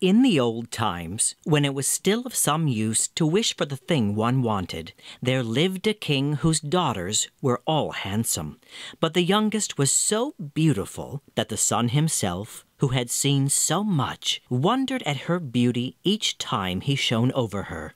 In the old times, when it was still of some use to wish for the thing one wanted, there lived a king whose daughters were all handsome. But the youngest was so beautiful that the son himself, who had seen so much, wondered at her beauty each time he shone over her.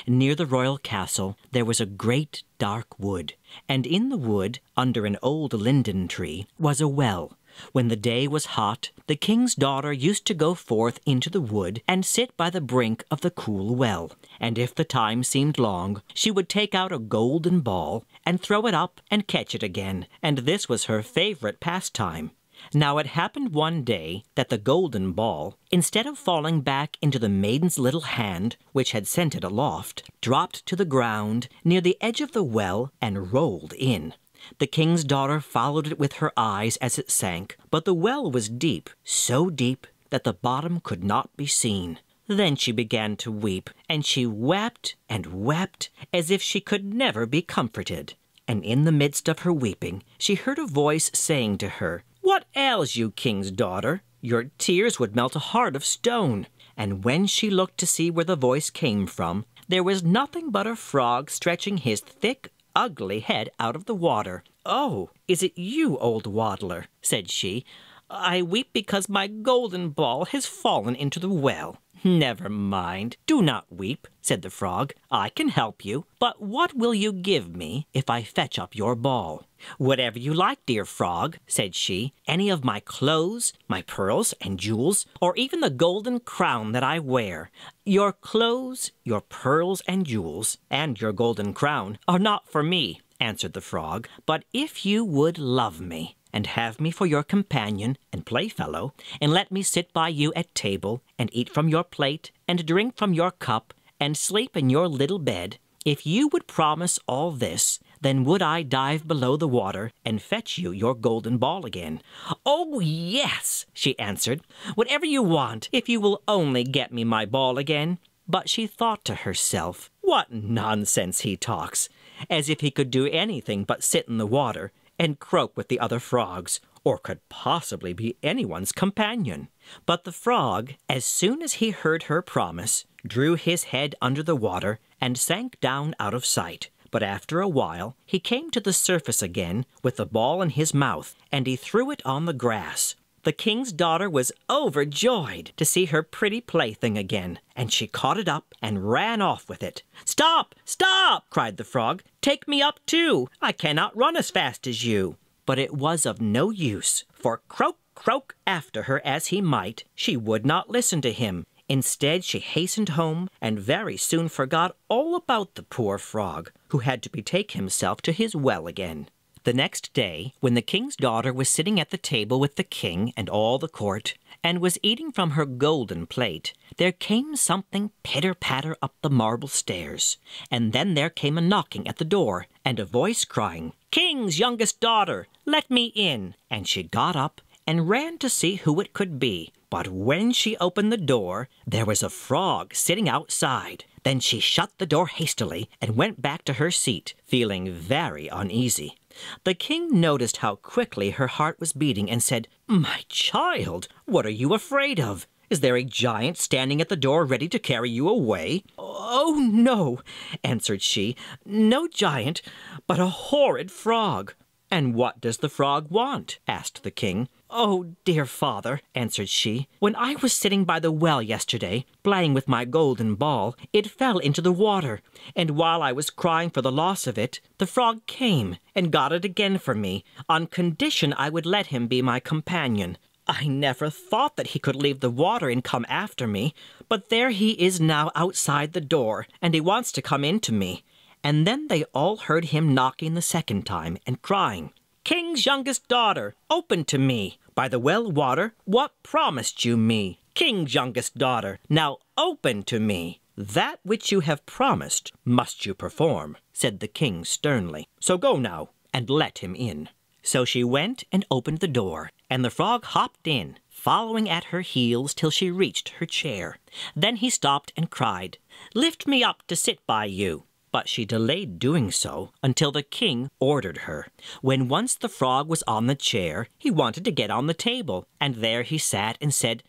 Near the royal castle there was a great dark wood, and in the wood, under an old linden tree, was a well. When the day was hot, the king's daughter used to go forth into the wood and sit by the brink of the cool well, and if the time seemed long, she would take out a golden ball and throw it up and catch it again, and this was her favorite pastime. Now it happened one day that the golden ball, instead of falling back into the maiden's little hand, which had sent it aloft, dropped to the ground near the edge of the well and rolled in. The king's daughter followed it with her eyes as it sank, but the well was deep, so deep that the bottom could not be seen. Then she began to weep, and she wept and wept as if she could never be comforted. And in the midst of her weeping, she heard a voice saying to her, "What ails you, king's daughter? Your tears would melt a heart of stone." And when she looked to see where the voice came from, there was nothing but a frog stretching his thick, ugly head out of the water. "Oh, is it you, old waddler?" said she. "I weep because my golden ball has fallen into the well." "Never mind, do not weep," said the frog. "I can help you. But what will you give me if I fetch up your ball?" "Whatever you like, dear frog," said she. "Any of my clothes, my pearls and jewels, or even the golden crown that I wear." "Your clothes, your pearls and jewels, and your golden crown are not for me," answered the frog. "But if you would love me, and have me for your companion and playfellow, and let me sit by you at table, and eat from your plate, and drink from your cup, and sleep in your little bed, if you would promise all this, then would I dive below the water and fetch you your golden ball again." "Oh, yes," she answered, "whatever you want, if you will only get me my ball again." But she thought to herself, "What nonsense he talks, as if he could do anything but sit in the water and croak with the other frogs, or could possibly be anyone's companion." But the frog, as soon as he heard her promise, drew his head under the water and sank down out of sight. But after a while he came to the surface again with the ball in his mouth, and he threw it on the grass. The king's daughter was overjoyed to see her pretty plaything again, and she caught it up and ran off with it. "Stop! Stop!" cried the frog. "Take me up too. I cannot run as fast as you." But it was of no use, for croak, croak after her as he might, she would not listen to him. Instead, she hastened home and very soon forgot all about the poor frog, who had to betake himself to his well again. The next day, when the king's daughter was sitting at the table with the king and all the court, and was eating from her golden plate, there came something pitter-patter up the marble stairs, and then there came a knocking at the door, and a voice crying, "King's youngest daughter, let me in." And she got up and ran to see who it could be. But when she opened the door, there was a frog sitting outside. Then she shut the door hastily and went back to her seat, feeling very uneasy. The king noticed how quickly her heart was beating and said, "My child, what are you afraid of? Is there a giant standing at the door ready to carry you away?" "Oh, no," answered she, "no giant, but a horrid frog." "And what does the frog want?" asked the king. "Oh, dear father," answered she, "when I was sitting by the well yesterday, playing with my golden ball, it fell into the water, and while I was crying for the loss of it, the frog came and got it again for me, on condition I would let him be my companion. I never thought that he could leave the water and come after me, but there he is now outside the door, and he wants to come in to me." And then they all heard him knocking the second time and crying, "King's youngest daughter, open to me. By the well water, what promised you me? King's youngest daughter, now open to me." "That which you have promised must you perform," said the king sternly. "So go now and let him in." So she went and opened the door, and the frog hopped in, following at her heels till she reached her chair. Then he stopped and cried, "Lift me up to sit by you." But she delayed doing so until the king ordered her. When once the frog was on the chair, he wanted to get on the table, and there he sat and said,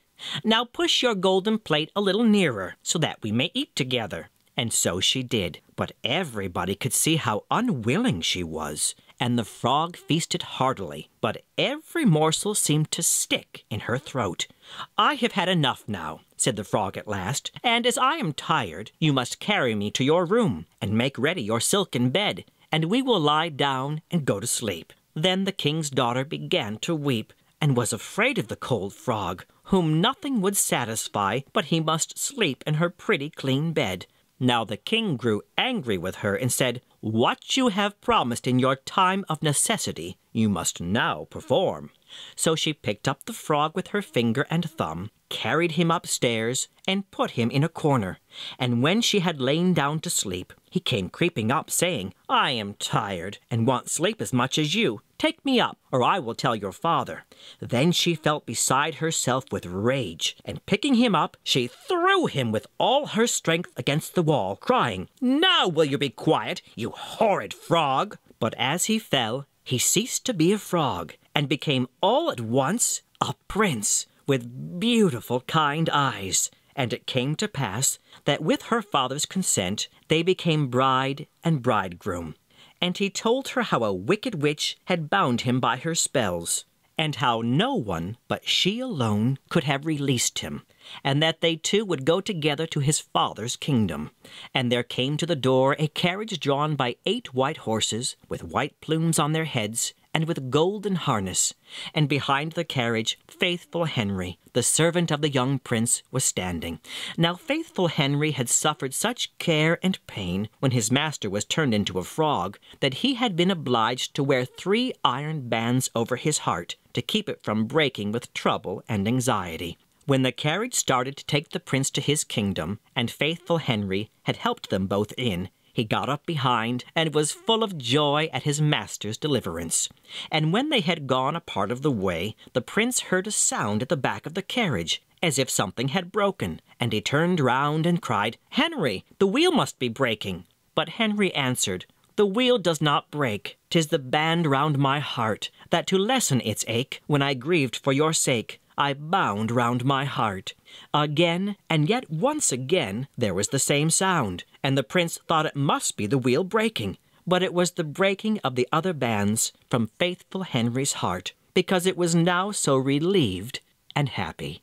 Now push your golden plate a little nearer, so that we may eat together." And so she did, but everybody could see how unwilling she was, and the frog feasted heartily, but every morsel seemed to stick in her throat. "I have had enough now," said the frog at last, "and as I am tired, you must carry me to your room, and make ready your silken bed, and we will lie down and go to sleep." Then the king's daughter began to weep, and was afraid of the cold frog, whom nothing would satisfy but he must sleep in her pretty clean bed. Now the king grew angry with her and said, "What you have promised in your time of necessity, you must now perform." So she picked up the frog with her finger and thumb, carried him upstairs, and put him in a corner. And when she had lain down to sleep, he came creeping up, saying, "I am tired, and want sleep as much as you. Take me up, or I will tell your father." Then she felt beside herself with rage, and picking him up, she threw him with all her strength against the wall, crying, "Now will you be quiet, you horrid frog!" But as he fell, he ceased to be a frog, and became all at once a prince, with beautiful kind eyes. And it came to pass that with her father's consent they became bride and bridegroom. And he told her how a wicked witch had bound him by her spells, and how no one but she alone could have released him, and that they two would go together to his father's kingdom. And there came to the door a carriage drawn by 8 white horses, with white plumes on their heads, and with golden harness. And behind the carriage, faithful Henry, the servant of the young prince, was standing. Now faithful Henry had suffered such care and pain when his master was turned into a frog, that he had been obliged to wear 3 iron bands over his heart, to keep it from breaking with trouble and anxiety. When the carriage started to take the prince to his kingdom, and faithful Henry had helped them both in, he got up behind, and was full of joy at his master's deliverance. And when they had gone a part of the way, the prince heard a sound at the back of the carriage, as if something had broken, and he turned round and cried, "Henry, the wheel must be breaking." But Henry answered, "The wheel does not break. 'Tis the band round my heart, that to lessen its ache, when I grieved for your sake, I bound round my heart." Again, and yet once again, there was the same sound, and the prince thought it must be the wheel breaking. But it was the breaking of the other bands from faithful Henry's heart, because it was now so relieved and happy.